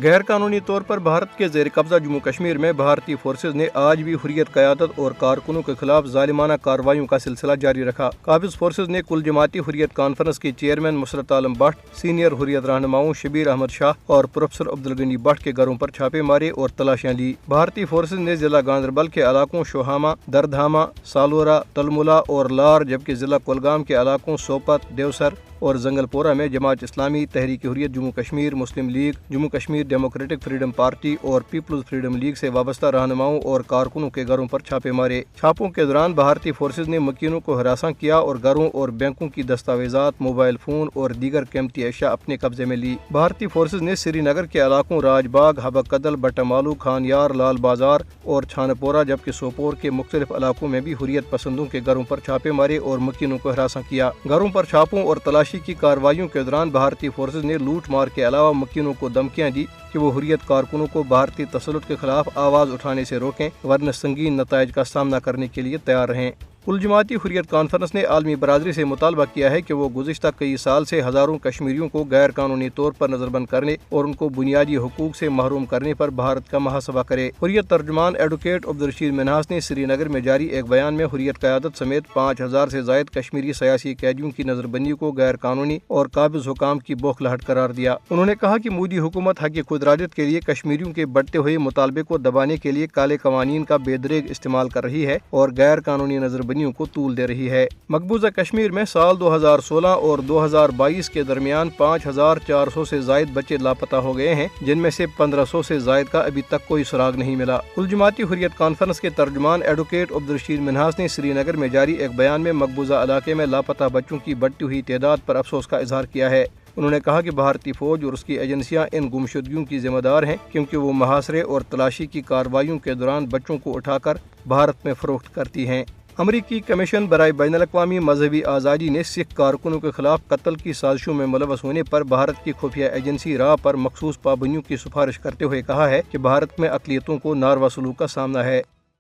غیر قانونی طور پر بھارت کے زیر قبضہ جموں کشمیر میں بھارتی فورسز نے آج بھی حریت قیادت اور کارکنوں کے خلاف ظالمانہ کارروائیوں کا سلسلہ جاری رکھا۔ قابض فورسز نے کل جماعتی حریت کانفرنس کے چیئرمین مسرت عالم بٹ، سینئر حریت رہنماؤں شبیر احمد شاہ اور پروفیسر عبدالغنی بٹ کے گھروں پر چھاپے مارے اور تلاشیاں لی۔ بھارتی فورسز نے ضلع گاندربل کے علاقوں شوہامہ، دردھامہ، سالورہ، تلملہ اور لار، جبکہ ضلع کولگام کے علاقوں سوپت، دیوسر اور زنگل پورہ میں Jamaat Islami, Tehreek Hurriyat Jammu Kashmir, Muslim league, Jammu Kashmir democratic freedom party اور پیپلز فریڈم لیگ سے وابستہ رہنماؤں اور کارکنوں کے گھروں پر چھاپے مارے۔ چھاپوں کے دوران بھارتی فورسز نے مکینوں کو ہراساں کیا اور گھروں اور بینکوں کی دستاویزات، موبائل فون اور دیگر قیمتی اشیاء اپنے قبضے میں لی۔ بھارتی فورسز نے سری نگر کے علاقوں راج باغ، حبہ قدل، بٹمالو، خان یار، لال بازار اور چھانا پورہ، جبکہ سوپور کے مختلف علاقوں میں بھی حریت پسندوں کے گھروں پر چھاپے مارے اور مکینوں کو ہراساں کیا۔ گھروں پر چھاپوں اور تلاشی کی کارروائیوں کے دوران بھارتی فورسز نے لوٹ مار کے علاوہ مکینوں کو دھمکیاں دی کہ وہ حریت کارکنوں کو بھارتی تسلط کے خلاف آواز اٹھانے سے روکیں، ورنہ سنگین نتائج کا سامنا کرنے کے لیے تیار رہیں۔ کل جماعتی حریت کانفرنس نے عالمی برادری سے مطالبہ کیا ہے کہ وہ گزشتہ کئی سال سے ہزاروں کشمیریوں کو غیر قانونی طور پر نظر بند کرنے اور ان کو بنیادی حقوق سے محروم کرنے پر بھارت کا محاسبہ کرے۔ حریت ترجمان ایڈوکیٹ عبدالرشید منہاس نے سری نگر میں جاری ایک بیان میں حریت قیادت سمیت 5000 سے زائد کشمیری سیاسی قیدیوں کی نظر بندی کو غیر قانونی اور قابض حکام کی بوکھلاہٹ قرار دیا۔ انہوں نے کہا کہ مودی حکومت حق خود ارادت کے لیے کشمیریوں کے بڑھتے ہوئے مطالبے کو دبانے کے لیے کالے قوانین کا بے دریغ استعمال کر رہی ہے اور غیر قانونی نظر بندیوں کو طول دے رہی ہے۔ مقبوضہ کشمیر میں سال 2016 اور 2022 کے درمیان 5400 سے زائد بچے لاپتہ ہو گئے ہیں، جن میں سے 1500 سے زائد کا ابھی تک کوئی سراغ نہیں ملا۔ کل جماعتی حریت کانفرنس کے ترجمان ایڈوکیٹ عبدالرشید منہاس نے سری نگر میں جاری ایک بیان میں مقبوضہ علاقے میں لاپتہ بچوں کی بڑھتی ہوئی تعداد پر افسوس کا اظہار کیا ہے۔ انہوں نے کہا کہ بھارتی فوج اور اس کی ایجنسیاں ان گمشدگیوں کی ذمہ دار ہیں، کیونکہ وہ محاصرے اور تلاشی کی کارروائیوں کے دوران بچوں کو اٹھا کر بھارت میں فروخت کرتی ہیں۔ امریکی کمیشن برائے بین الاقوامی مذہبی آزادی نے سکھ کارکنوں کے خلاف قتل کی سازشوں میں ملوث ہونے پر بھارت کی خفیہ ایجنسی را پر مخصوص پابندیوں کی سفارش کرتے ہوئے کہا ہے کہ بھارت میں اقلیتوں کو ناروا سلوک کا سامنا ہے۔